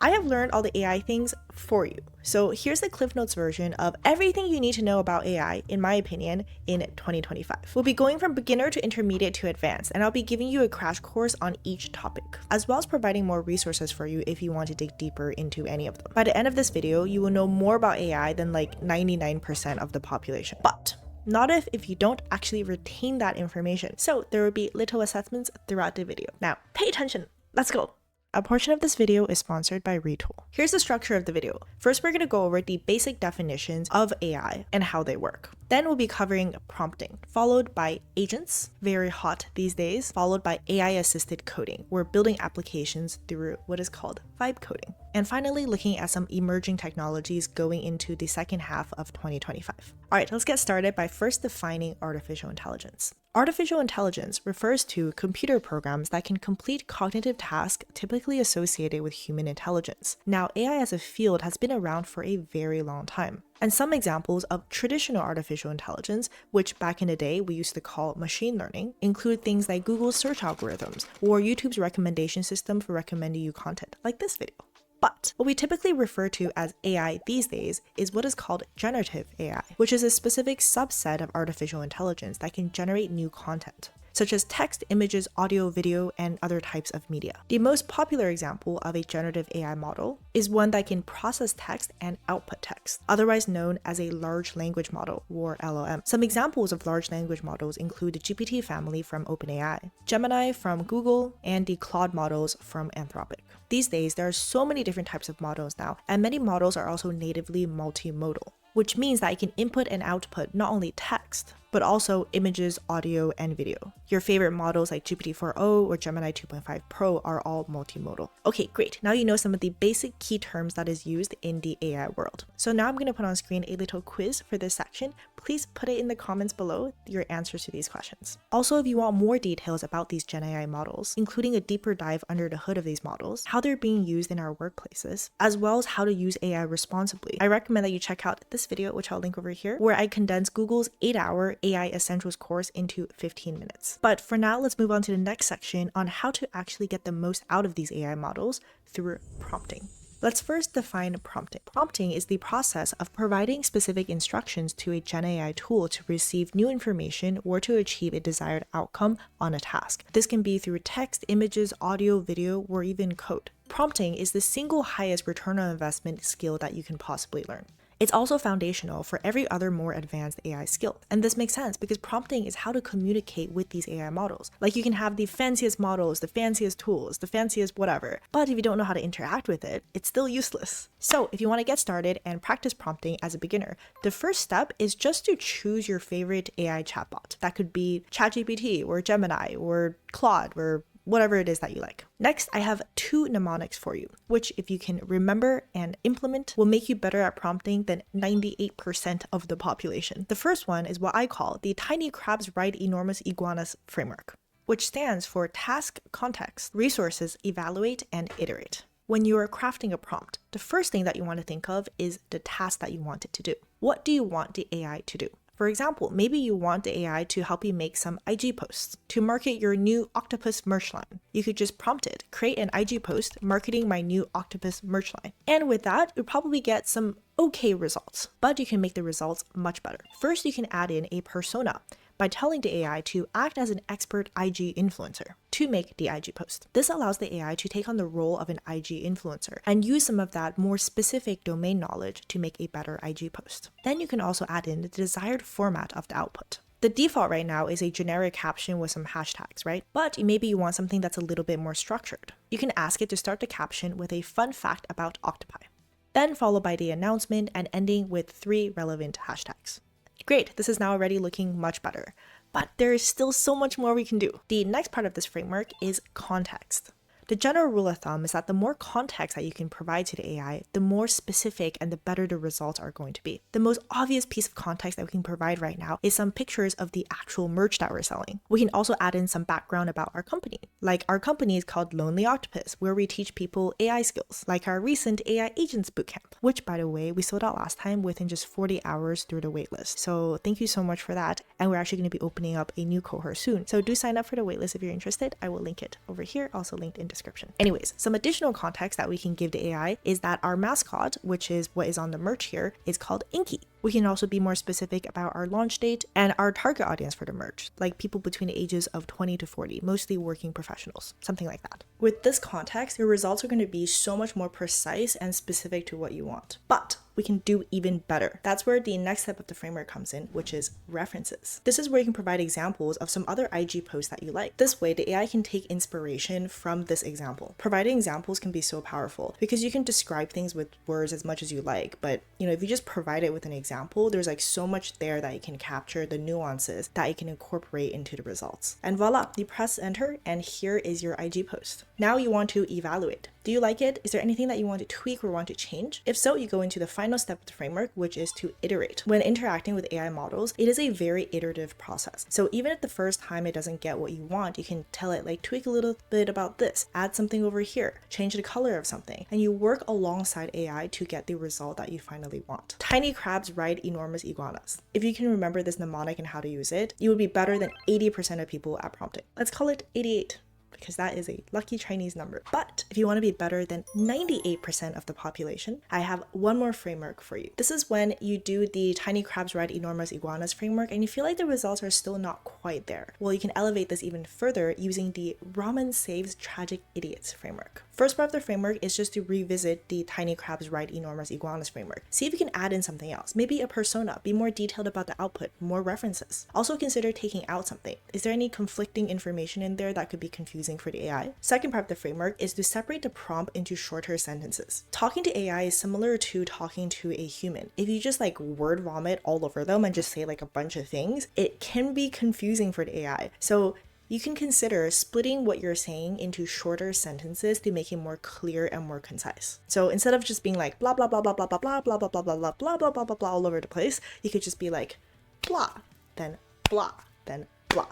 I have learned all the AI things for you. So here's the Cliff Notes version of everything you need to know about AI, in my opinion, in 2025. We'll be going from beginner to intermediate to advanced, and I'll be giving you a crash course on each topic, as well as providing more resources for you if you want to dig deeper into any of them. By the end of this video, you will know more about AI than like 99% of the population. But not if you don't actually retain that information. So there will be little assessments throughout the video. Now, pay attention. Let's go. A portion of this video is sponsored by Retool. Here's the structure of the video. First, we're going to go over the basic definitions of AI and how they work. Then we'll be covering prompting, followed by agents, very hot these days, followed by AI-assisted coding. We're building applications through what is called vibe coding. And finally, looking at some emerging technologies going into the second half of 2025. All right, let's get started by first defining artificial intelligence. Artificial intelligence refers to computer programs that can complete cognitive tasks typically associated with human intelligence. Now, AI as a field has been around for a very long time. And some examples of traditional artificial intelligence, which back in the day we used to call machine learning, include things like Google's search algorithms or YouTube's recommendation system for recommending you content, like this video. But what we typically refer to as AI these days is what is called generative AI, which is a specific subset of artificial intelligence that can generate new content, such as text, images, audio, video, and other types of media. The most popular example of a generative AI model is one that can process text and output text, otherwise known as a large language model, or LLM. Some examples of large language models include the GPT family from OpenAI, Gemini from Google, and the Claude models from Anthropic. These days, there are so many different types of models now, and many models are also natively multimodal, which means that it can input and output not only text, but also images, audio, and video. Your favorite models like GPT-4o or Gemini 2.5 Pro are all multimodal. Okay, great. Now you know some of the basic key terms that is used in the AI world. So now I'm going to put on screen a little quiz for this section. Please put it in the comments below your answers to these questions. Also, if you want more details about these Gen AI models, including a deeper dive under the hood of these models, how they're being used in our workplaces, as well as how to use AI responsibly, I recommend that you check out this video, which I'll link over here, where I condense Google's 8-hour AI Essentials course into 15 minutes. But for now, let's move on to the next section on how to actually get the most out of these AI models through prompting. Let's first define prompting. Prompting is the process of providing specific instructions to a Gen AI tool to receive new information or to achieve a desired outcome on a task. This can be through text, images, audio, video, or even code. Prompting is the single highest return on investment skill that you can possibly learn. It's also foundational for every other more advanced AI skill. And this makes sense because prompting is how to communicate with these AI models. Like you can have the fanciest models, the fanciest tools, the fanciest whatever, but if you don't know how to interact with it, it's still useless. So if you want to get started and practice prompting as a beginner, the first step is just to choose your favorite AI chatbot. That could be ChatGPT or Gemini or Claude or whatever it is that you like. Next, I have 2 mnemonics for you, which if you can remember and implement will make you better at prompting than 98% of the population. The first one is what I call the Tiny Crabs Ride Enormous Iguanas framework, which stands for task, context, resources, evaluate, and iterate. When you are crafting a prompt, the first thing that you want to think of is the task that you want it to do. What do you want the AI to do? For example, maybe you want the AI to help you make some IG posts to market your new octopus merch line. You could just prompt it, create an IG post marketing my new octopus merch line. And with that, you'll probably get some okay results, but you can make the results much better. First, you can add in a persona by telling the AI to act as an expert IG influencer to make the IG post. This allows the AI to take on the role of an IG influencer and use some of that more specific domain knowledge to make a better IG post. Then you can also add in the desired format of the output. The default right now is a generic caption with some hashtags, right? But maybe you want something that's a little bit more structured. You can ask it to start the caption with a fun fact about octopi, then followed by the announcement and ending with 3 relevant hashtags. Great, this is now already looking much better, but there is still so much more we can do. The next part of this framework is context. The general rule of thumb is that the more context that you can provide to the AI, the more specific and the better the results are going to be. The most obvious piece of context that we can provide right now is some pictures of the actual merch that we're selling. We can also add in some background about our company. Like our company is called Lonely Octopus, where we teach people AI skills, like our recent AI Agents Bootcamp, which by the way, we sold out last time within just 40 hours through the waitlist. So thank you so much for that. And we're actually going to be opening up a new cohort soon. So do sign up for the waitlist if you're interested. I will link it over here, also linked in description. description. Anyways, some additional context that we can give to AI is that our mascot, which is what is on the merch here, is called Inky. We can also be more specific about our launch date and our target audience for the merch, like people between the ages of 20 to 40, mostly working professionals, something like that. With this context, your results are going to be so much more precise and specific to what you want. But we can do even better. That's where the next step of the framework comes in, which is references. This is where you can provide examples of some other IG posts that you like. This way, the AI can take inspiration from this example. Providing examples can be so powerful because you can describe things with words as much as you like, but if you just provide it with an example, there's like so much there that you can capture the nuances that you can incorporate into the results. And voila, you press enter and here is your IG post. Now you want to evaluate. Do you like it? Is there anything that you want to tweak or want to change? If so, you go into the final step of the framework, which is to iterate. When interacting with AI models, it is a very iterative process. So even if the first time it doesn't get what you want, you can tell it like tweak a little bit about this, add something over here, change the color of something, and you work alongside AI to get the result that you finally want. Tiny crabs ride enormous iguanas. If you can remember this mnemonic and how to use it, you would be better than 80% of people at prompting. Let's call it 88. Because that is a lucky Chinese number. But if you want to be better than 98% of the population, I have one more framework for you. This is when you do the tiny crabs ride enormous iguanas framework and you feel like the results are still not quite there. Well, you can elevate this even further using the ramen saves tragic idiots framework. First part of the framework is just to revisit the tiny crabs ride enormous iguanas framework. See if you can add in something else, maybe a persona, be more detailed about the output, more references. Also consider taking out something. Is there any conflicting information in there that could be confusing for the AI? Second part of the framework is to separate the prompt into shorter sentences. Talking to AI is similar to talking to a human. If you just like word vomit all over them and just say like a bunch of things, it can be confusing for the AI. So you can consider splitting what you're saying into shorter sentences to make it more clear and more concise. So instead of just being like blah blah blah blah blah blah blah blah blah blah blah blah blah blah blah blah blah all over the place, you could just be like blah, then blah, then blah.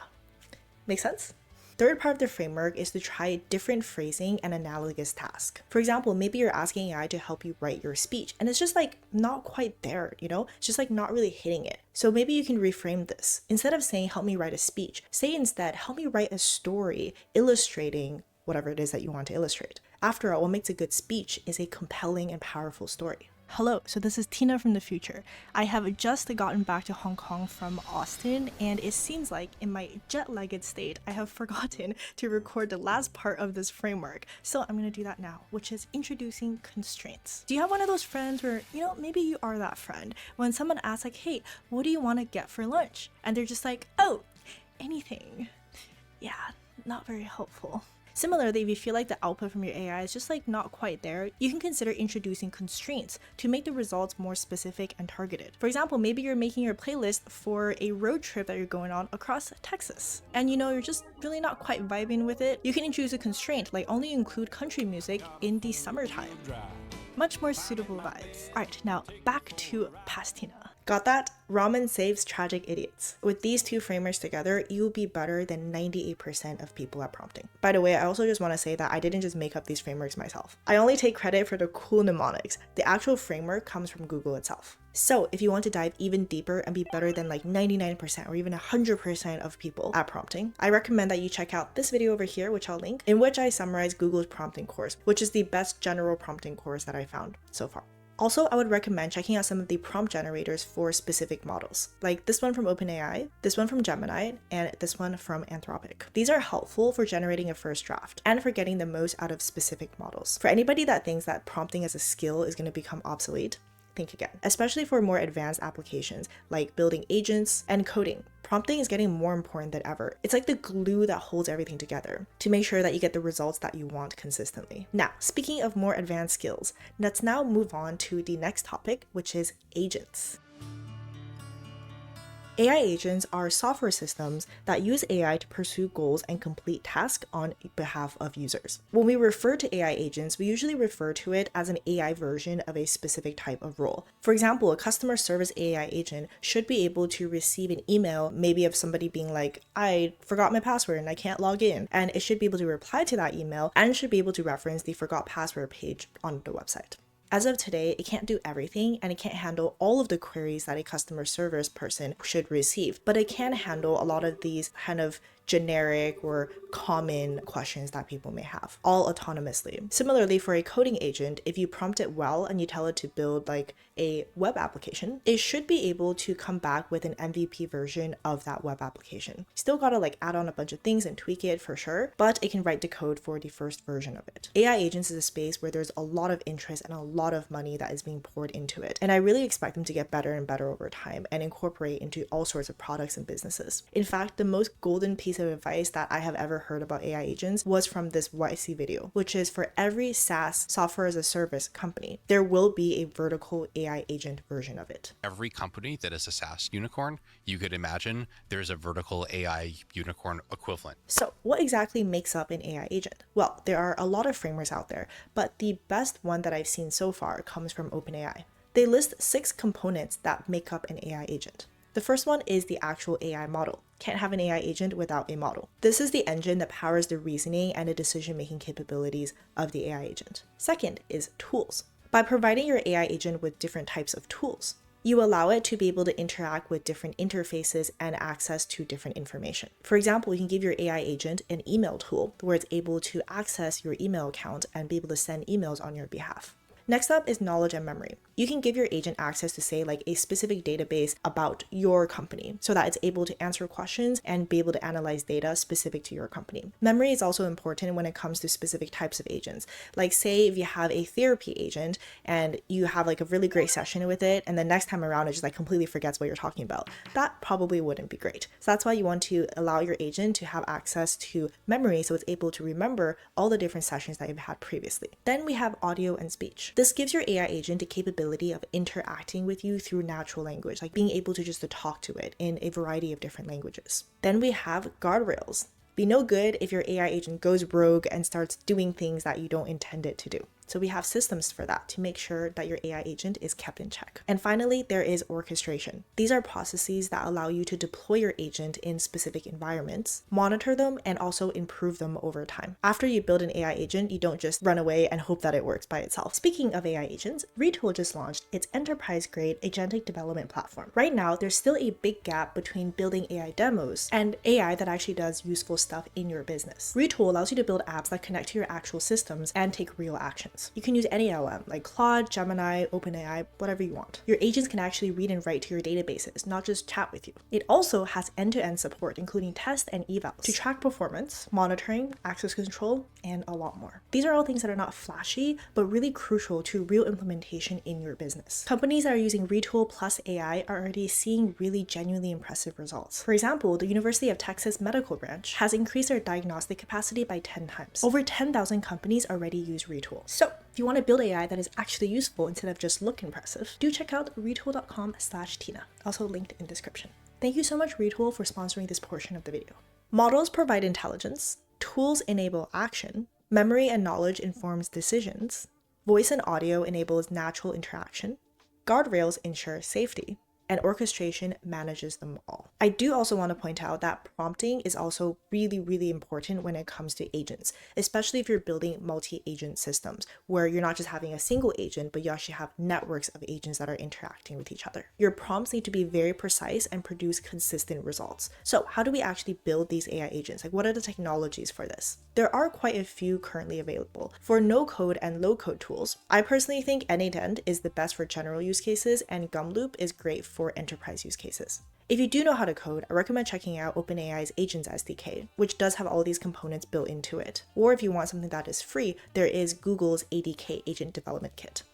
Make sense? Third part of the framework is to try different phrasing and analogous tasks. For example, maybe you're asking AI to help you write your speech and it's just like not quite there, It's just like not really hitting it. So maybe you can reframe this. Instead of saying help me write a speech, say instead help me write a story illustrating whatever it is that you want to illustrate. After all, what makes a good speech is a compelling and powerful story. Hello, so this is Tina from the future. I have just gotten back to Hong Kong from Austin, and it seems like in my jet-lagged state, I have forgotten to record the last part of this framework. So I'm gonna do that now, which is introducing constraints. Do you have one of those friends where, maybe you are that friend, when someone asks like, hey, what do you want to get for lunch? And they're just like, oh, anything. Yeah, not very helpful. Similarly, if you feel like the output from your AI is just like not quite there, you can consider introducing constraints to make the results more specific and targeted. For example, maybe you're making your playlist for a road trip that you're going on across Texas, and you're just really not quite vibing with it. You can introduce a constraint like only include country music in the summertime. Much more suitable vibes. Alright, now back to Pastina. Got that? Ramen saves tragic idiots. With these two frameworks together, you'll be better than 98% of people at prompting. By the way, I also just want to say that I didn't just make up these frameworks myself. I only take credit for the cool mnemonics. The actual framework comes from Google itself. So if you want to dive even deeper and be better than like 99% or even 100% of people at prompting, I recommend that you check out this video over here, which I'll link, in which I summarize Google's prompting course, which is the best general prompting course that I found so far. Also, I would recommend checking out some of the prompt generators for specific models, like this one from OpenAI, this one from Gemini, and this one from Anthropic. These are helpful for generating a first draft and for getting the most out of specific models. For anybody that thinks that prompting as a skill is going to become obsolete, think again, especially for more advanced applications like building agents and coding. Prompting is getting more important than ever. It's like the glue that holds everything together to make sure that you get the results that you want consistently. Now, speaking of more advanced skills, let's now move on to the next topic, which is agents. AI agents are software systems that use AI to pursue goals and complete tasks on behalf of users. When we refer to AI agents, we usually refer to it as an AI version of a specific type of role. For example, a customer service AI agent should be able to receive an email, maybe of somebody being like, I forgot my password and I can't log in. And it should be able to reply to that email and should be able to reference the forgot password page on the website. As of today, it can't do everything and it can't handle all of the queries that a customer service person should receive, but it can handle a lot of these kind of generic or common questions that people may have, all autonomously. Similarly, for a coding agent, if you prompt it well and you tell it to build like a web application, it should be able to come back with an MVP version of that web application. Still gotta like add on a bunch of things and tweak it for sure, but it can write the code for the first version of it. AI agents is a space where there's a lot of interest and a lot of money that is being poured into it. And I really expect them to get better and better over time and incorporate into all sorts of products and businesses. In fact, the most golden piece of advice that I have ever heard about AI agents was from this YC video, which is for every SaaS, software as a service company, there will be a vertical AI agent version of it. Every company that is a SaaS unicorn, you could imagine there's a vertical AI unicorn equivalent. So what exactly makes up an AI agent? Well, there are a lot of frameworks out there, but the best one that I've seen so far comes from OpenAI. They list 6 components that make up an AI agent. The first one is the actual AI model. Can't have an AI agent without a model. This is the engine that powers the reasoning and the decision-making capabilities of the AI agent. Second is tools. By providing your AI agent with different types of tools, you allow it to be able to interact with different interfaces and access to different information. For example, you can give your AI agent an email tool where it's able to access your email account and be able to send emails on your behalf. Next up is knowledge and memory. You can give your agent access to say like a specific database about your company so that it's able to answer questions and be able to analyze data specific to your company. Memory is also important when it comes to specific types of agents. Like say if you have a therapy agent and you have like a really great session with it and the next time around it just like completely forgets what you're talking about. That probably wouldn't be great. So that's why you want to allow your agent to have access to memory so it's able to remember all the different sessions that you've had previously. Then we have audio and speech. This gives your AI agent the capability of interacting with you through natural language, like being able to just talk to it in a variety of different languages. Then we have guardrails. Be no good if your AI agent goes rogue and starts doing things that you don't intend it to do. So we have systems for that to make sure that your AI agent is kept in check. And finally, there is orchestration. These are processes that allow you to deploy your agent in specific environments, monitor them, and also improve them over time. After you build an AI agent, you don't just run away and hope that it works by itself. Speaking of AI agents, Retool just launched its enterprise-grade agentic development platform. Right now, there's still a big gap between building AI demos and AI that actually does useful stuff in your business. Retool allows you to build apps that connect to your actual systems and take real actions. You can use any LLM like Claude, Gemini, OpenAI, whatever you want. Your agents can actually read and write to your databases, not just chat with you. It also has end-to-end support, including test and evals, to track performance, monitoring, access control, and a lot more. These are all things that are not flashy, but really crucial to real implementation in your business. Companies that are using Retool plus AI are already seeing really genuinely impressive results. For example, the University of Texas Medical Branch has increased their diagnostic capacity by 10 times. Over 10,000 companies already use Retool. So if you want to build AI that is actually useful instead of just look impressive, do check out retool.com/Tina, also linked in description. Thank you so much Retool for sponsoring this portion of the video. Models provide intelligence, tools enable action, memory and knowledge informs decisions, voice and audio enables natural interaction, guardrails ensure safety, and orchestration manages them all. I do also want to point out that prompting is also really, really important when it comes to agents, especially if you're building multi-agent systems where you're not just having a single agent, but you actually have networks of agents that are interacting with each other. Your prompts need to be very precise and produce consistent results. So how do we actually build these AI agents? Like what are the technologies for this? There are quite a few currently available. For no-code and low-code tools, I personally think N8N is the best for general use cases and Gumloop is great for enterprise use cases. If you do know how to code, I recommend checking out OpenAI's Agents SDK, which does have all these components built into it. Or if you want something that is free, there is Google's ADK Agent Development Kit.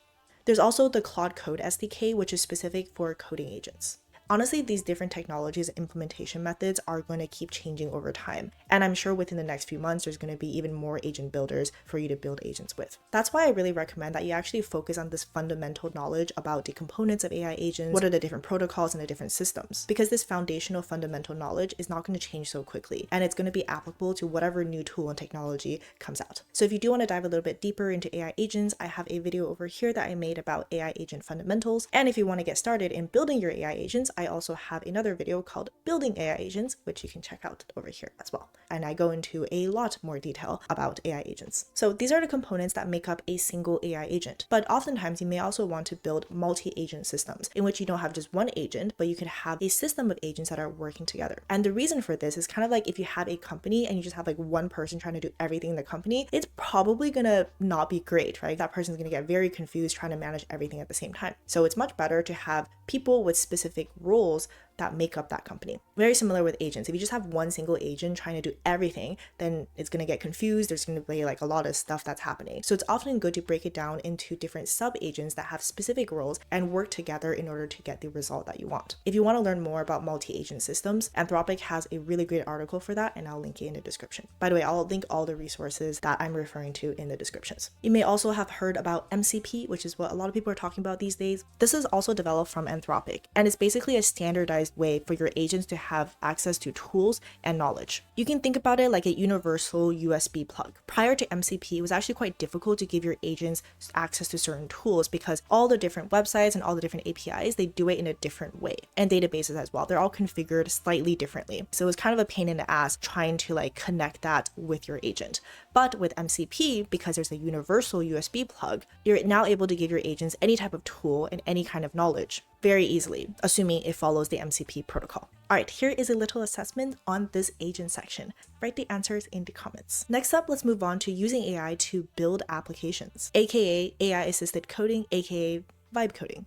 There's also the Claude Code SDK, which is specific for coding agents. Honestly, these different technologies and implementation methods are going to keep changing over time. And I'm sure within the next few months, there's going to be even more agent builders for you to build agents with. That's why I really recommend that you actually focus on this fundamental knowledge about the components of AI agents, what are the different protocols and the different systems, because this foundational fundamental knowledge is not going to change so quickly. And it's going to be applicable to whatever new tool and technology comes out. So if you do want to dive a little bit deeper into AI agents, I have a video over here that I made about AI agent fundamentals. And if you want to get started in building your AI agents, I also have another video called Building AI Agents, which you can check out over here as well. And I go into a lot more detail about AI agents. So these are the components that make up a single AI agent. But oftentimes you may also want to build multi-agent systems in which you don't have just one agent, but you could have a system of agents that are working together. And the reason for this is kind of like if you have a company and you just have like one person trying to do everything in the company, it's probably gonna not be great, right? That person's gonna get very confused trying to manage everything at the same time. So it's much better to have people with specific roles that make up that company. Very similar with agents. If you just have one single agent trying to do everything, then it's going to get confused. There's going to be like a lot of stuff that's happening. So it's often good to break it down into different sub-agents that have specific roles and work together in order to get the result that you want. If you want to learn more about multi-agent systems, Anthropic has a really great article for that, and I'll link it in the description. By the way, I'll link all the resources that I'm referring to in the descriptions. You may also have heard about MCP, which is what a lot of people are talking about these days. This is also developed from Anthropic, and it's basically a standardized way for your agents to have access to tools and knowledge. You can think about it like a universal USB plug. Prior to MCP, it was actually quite difficult to give your agents access to certain tools because all the different websites and all the different APIs, they do it in a different way. And databases as well. They're all configured slightly differently. So it's kind of a pain in the ass trying to like connect that with your agent. But with MCP, because there's a universal USB plug, you're now able to give your agents any type of tool and any kind of knowledge very easily, assuming it follows the MCP protocol. All right, here is a little assessment on this agent section. Write the answers in the comments. Next up, let's move on to using AI to build applications, aka AI-assisted coding, aka vibe coding.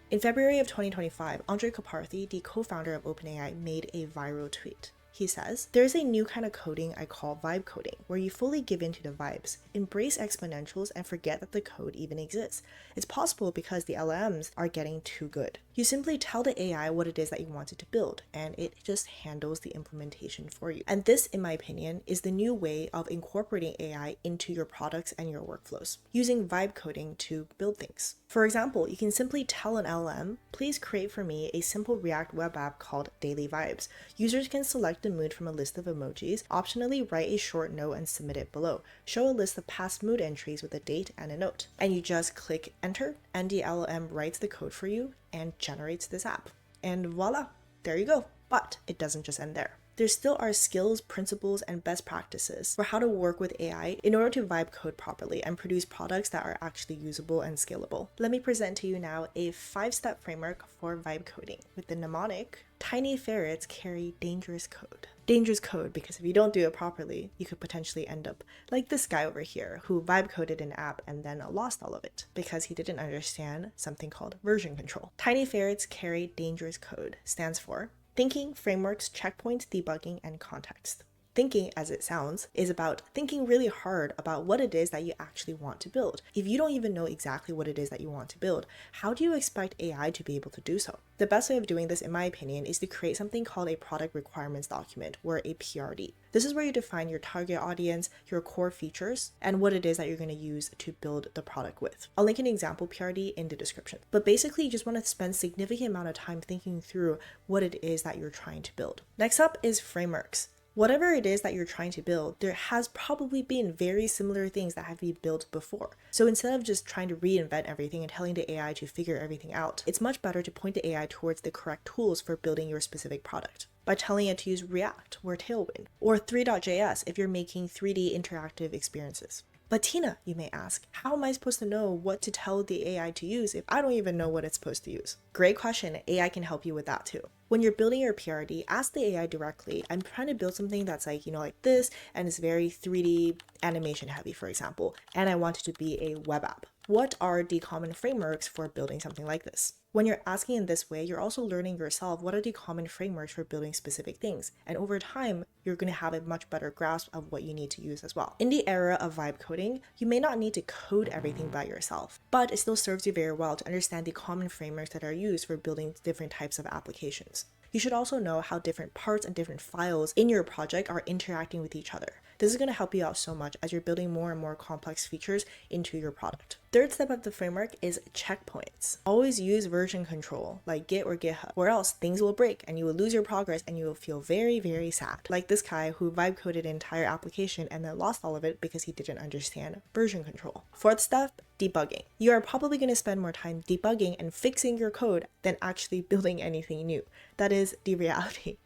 In February of 2025, Andre Kaparthi, the co-founder of OpenAI, made a viral tweet. He says, "There's a new kind of coding I call vibe coding, where you fully give in to the vibes, embrace exponentials, and forget that the code even exists. It's possible because the LLMs are getting too good. You simply tell the AI what it is that you want it to build, and it just handles the implementation for you." And this, in my opinion, is the new way of incorporating AI into your products and your workflows, using vibe coding to build things. For example, you can simply tell an LLM, "Please create for me a simple React web app called Daily Vibes. Users can select the mood from a list of emojis, optionally write a short note and submit it below. Show a list of past mood entries with a date and a note." And you just click enter, and the LLM writes the code for you and generates this app. And voila, there you go. But it doesn't just end there. There still are skills, principles, and best practices for how to work with AI in order to vibe code properly and produce products that are actually usable and scalable. Let me present to you now a 5-step framework for vibe coding with the mnemonic, "Tiny ferrets carry dangerous code." Dangerous code because if you don't do it properly, you could potentially end up like this guy over here who vibe coded an app and then lost all of it because he didn't understand something called version control. Tiny ferrets carry dangerous code stands for thinking, frameworks, checkpoints, debugging, and context. Thinking, as it sounds, is about thinking really hard about what it is that you actually want to build. If you don't even know exactly what it is that you want to build, how do you expect AI to be able to do so? The best way of doing this, in my opinion, is to create something called a product requirements document, or a PRD. This is where you define your target audience, your core features, and what it is that you're going to use to build the product with. I'll link an example PRD in the description. But basically, you just want to spend a significant amount of time thinking through what it is that you're trying to build. Next up is frameworks. Whatever it is that you're trying to build, there has probably been very similar things that have been built before. So instead of just trying to reinvent everything and telling the AI to figure everything out, it's much better to point the AI towards the correct tools for building your specific product. By telling it to use React or Tailwind or 3.js if you're making 3D interactive experiences. But Tina, you may ask, how am I supposed to know what to tell the AI to use if I don't even know what it's supposed to use? Great question. AI can help you with that too. When you're building your PRD, ask the AI directly, "I'm trying to build something that's like, like this, and it's very 3D animation heavy, for example, and I want it to be a web app. What are the common frameworks for building something like this?" When you're asking in this way, you're also learning yourself what are the common frameworks for building specific things. And over time, you're going to have a much better grasp of what you need to use as well. In the era of vibe coding, you may not need to code everything by yourself, but it still serves you very well to understand the common frameworks that are used for building different types of applications. You should also know how different parts and different files in your project are interacting with each other. This is going to help you out so much as you're building more and more complex features into your product. Third step of the framework is checkpoints. Always use version control like Git or GitHub, or else things will break and you will lose your progress and you will feel very, very sad. Like this guy who vibe coded an entire application and then lost all of it because he didn't understand version control. Fourth step, debugging. You are probably going to spend more time debugging and fixing your code than actually building anything new. That is the reality.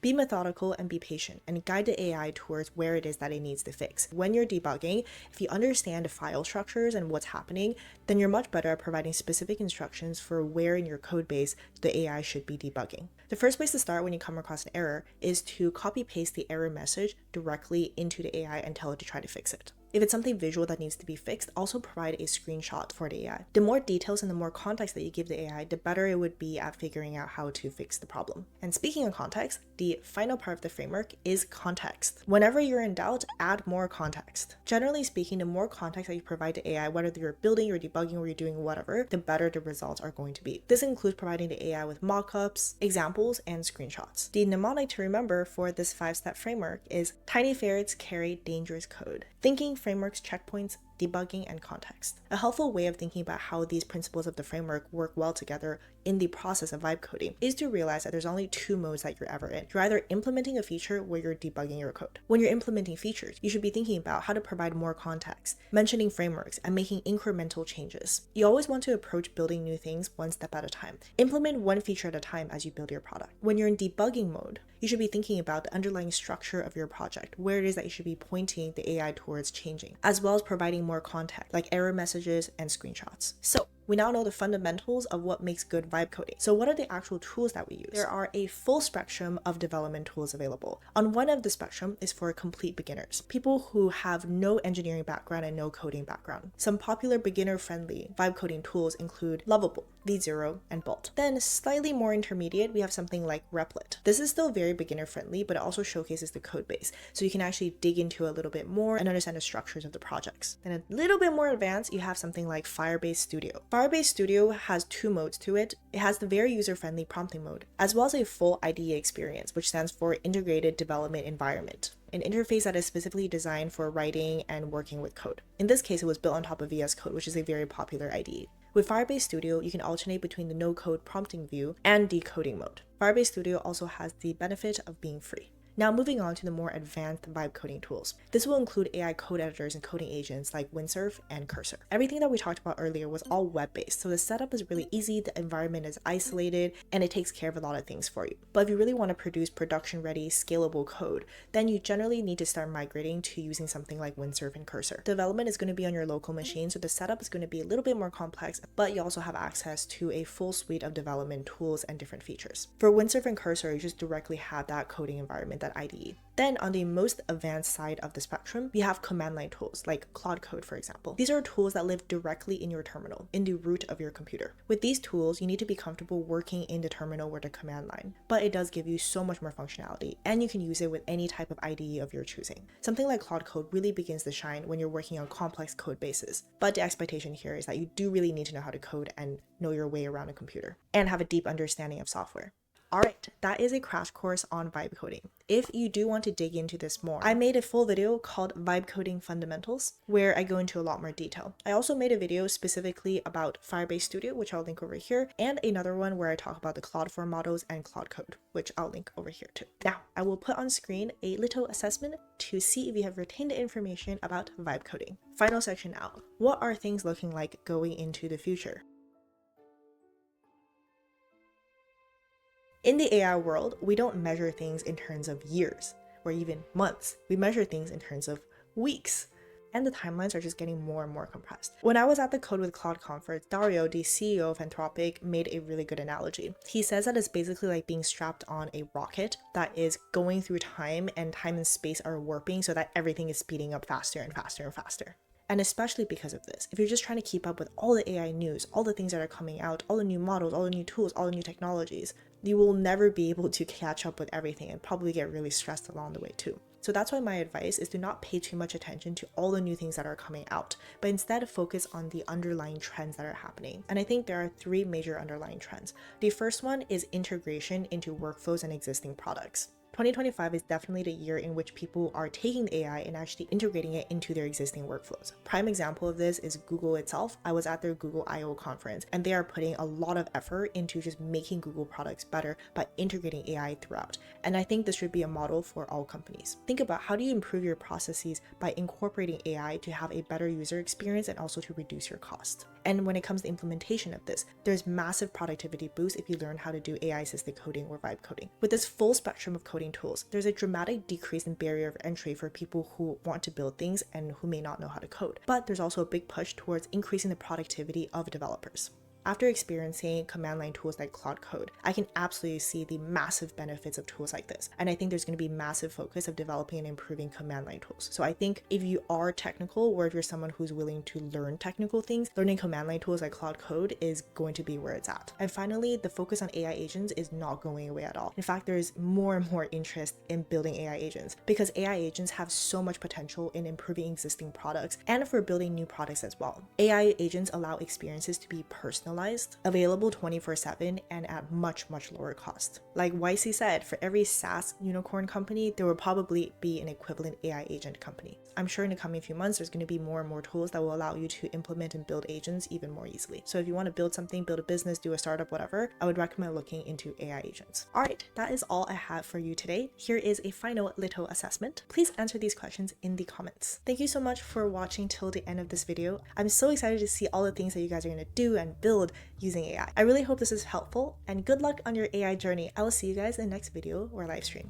Be methodical and be patient and guide the AI towards where it is that it needs to fix. When you're debugging, if you understand the file structures and what's happening, then you're much better at providing specific instructions for where in your code base the AI should be debugging. The first place to start when you come across an error is to copy paste the error message directly into the AI and tell it to try to fix it. If it's something visual that needs to be fixed, also provide a screenshot for the AI. The more details and the more context that you give the AI, the better it would be at figuring out how to fix the problem. And speaking of context, the final part of the framework is context. Whenever you're in doubt, add more context. Generally speaking, the more context that you provide to AI, whether you're building, you're debugging, or you're doing whatever, the better the results are going to be. This includes providing the AI with mockups, examples, and screenshots. The mnemonic to remember for this 5-step framework is tiny ferrets carry dangerous code. Thinking, frameworks, checkpoints, debugging, and context. A helpful way of thinking about how these principles of the framework work well together in the process of vibe coding is to realize that there's only 2 modes that you're ever in. You're either implementing a feature where you're debugging your code. When you're implementing features, you should be thinking about how to provide more context, mentioning frameworks, and making incremental changes. You always want to approach building new things one step at a time. Implement one feature at a time as you build your product. When you're in debugging mode, you should be thinking about the underlying structure of your project, where it is that you should be pointing the AI towards changing, as well as providing more context like error messages and screenshots. So we now know the fundamentals of what makes good vibe coding. So what are the actual tools that we use? There are a full spectrum of development tools available. On one end of the spectrum is for complete beginners, people who have no engineering background and no coding background. Some popular beginner-friendly vibe coding tools include Lovable, V0, and Bolt. Then slightly more intermediate, we have something like Replit. This is still very beginner-friendly, but it also showcases the code base, so you can actually dig into a little bit more and understand the structures of the projects. Then a little bit more advanced, you have something like Firebase Studio. Firebase Studio has 2 modes to it. It has the very user-friendly prompting mode, as well as a full IDE experience, which stands for Integrated Development Environment, an interface that is specifically designed for writing and working with code. In this case, it was built on top of VS Code, which is a very popular IDE. With Firebase Studio, you can alternate between the no-code prompting view and decoding mode. Firebase Studio also has the benefit of being free. Now moving on to the more advanced vibe coding tools. This will include AI code editors and coding agents like Windsurf and Cursor. Everything that we talked about earlier was all web-based, so the setup is really easy, the environment is isolated, and it takes care of a lot of things for you. But if you really want to produce production-ready, scalable code, then you generally need to start migrating to using something like Windsurf and Cursor. Development is going to be on your local machine, so the setup is going to be a little bit more complex, but you also have access to a full suite of development tools and different features. For Windsurf and Cursor, you just directly have that coding environment, that IDE. Then on the most advanced side of the spectrum, we have command line tools like Claude Code, for example. These are tools that live directly in your terminal, in the root of your computer. With these tools, you need to be comfortable working in the terminal or the command line, but it does give you so much more functionality, and you can use it with any type of IDE of your choosing. Something like Claude Code really begins to shine when you're working on complex code bases, but the expectation here is that you do really need to know how to code and know your way around a computer, and have a deep understanding of software. Alright, that is a crash course on vibe coding. If you do want to dig into this more, I made a full video called Vibe Coding Fundamentals, where I go into a lot more detail. I also made a video specifically about Firebase Studio, which I'll link over here, and another one where I talk about the Claude 4 models and Claude Code, which I'll link over here too. Now, I will put on screen a little assessment to see if you have retained the information about vibe coding. Final section now. What are things looking like going into the future? In the AI world, we don't measure things in terms of years or even months. We measure things in terms of weeks. And the timelines are just getting more and more compressed. When I was at the Code with Claude conference, Dario, the CEO of Anthropic, made a really good analogy. He says that it's basically like being strapped on a rocket that is going through time, and time and space are warping so that everything is speeding up faster and faster and faster. And especially because of this, if you're just trying to keep up with all the AI news, all the things that are coming out, all the new models, all the new tools, all the new technologies, you will never be able to catch up with everything and probably get really stressed along the way too. So that's why my advice is to not pay too much attention to all the new things that are coming out, but instead focus on the underlying trends that are happening. And I think there are 3 major underlying trends. The first one is integration into workflows and existing products. 2025 is definitely the year in which people are taking the AI and actually integrating it into their existing workflows. Prime example of this is Google itself. I was at their Google I/O conference, and they are putting a lot of effort into just making Google products better by integrating AI throughout. And I think this should be a model for all companies. Think about how do you improve your processes by incorporating AI to have a better user experience and also to reduce your cost. And when it comes to implementation of this, there's massive productivity boost if you learn how to do AI-assisted coding or vibe coding. With this full spectrum of coding tools, there's a dramatic decrease in barrier of entry for people who want to build things and who may not know how to code. But there's also a big push towards increasing the productivity of developers. After experiencing command line tools like Claude Code, I can absolutely see the massive benefits of tools like this. And I think there's going to be massive focus of developing and improving command line tools. So I think if you are technical, or if you're someone who's willing to learn technical things, learning command line tools like Claude Code is going to be where it's at. And finally, the focus on AI agents is not going away at all. In fact, there's more and more interest in building AI agents because AI agents have so much potential in improving existing products and for building new products as well. AI agents allow experiences to be personalized, available 24/7, and at much lower cost. Like YC said, for every SaaS unicorn company, there will probably be an equivalent AI agent company. I'm sure in the coming few months, there's going to be more and more tools that will allow you to implement and build agents even more easily. So if you want to build something, build a business, do a startup, whatever, I would recommend looking into AI agents. All right, that is all I have for you today. Here is a final little assessment. Please answer these questions in the comments. Thank you so much for watching till the end of this video. I'm so excited to see all the things that you guys are going to do and build using AI. I really hope this is helpful, and good luck on your AI journey. I will see you guys in the next video or live stream.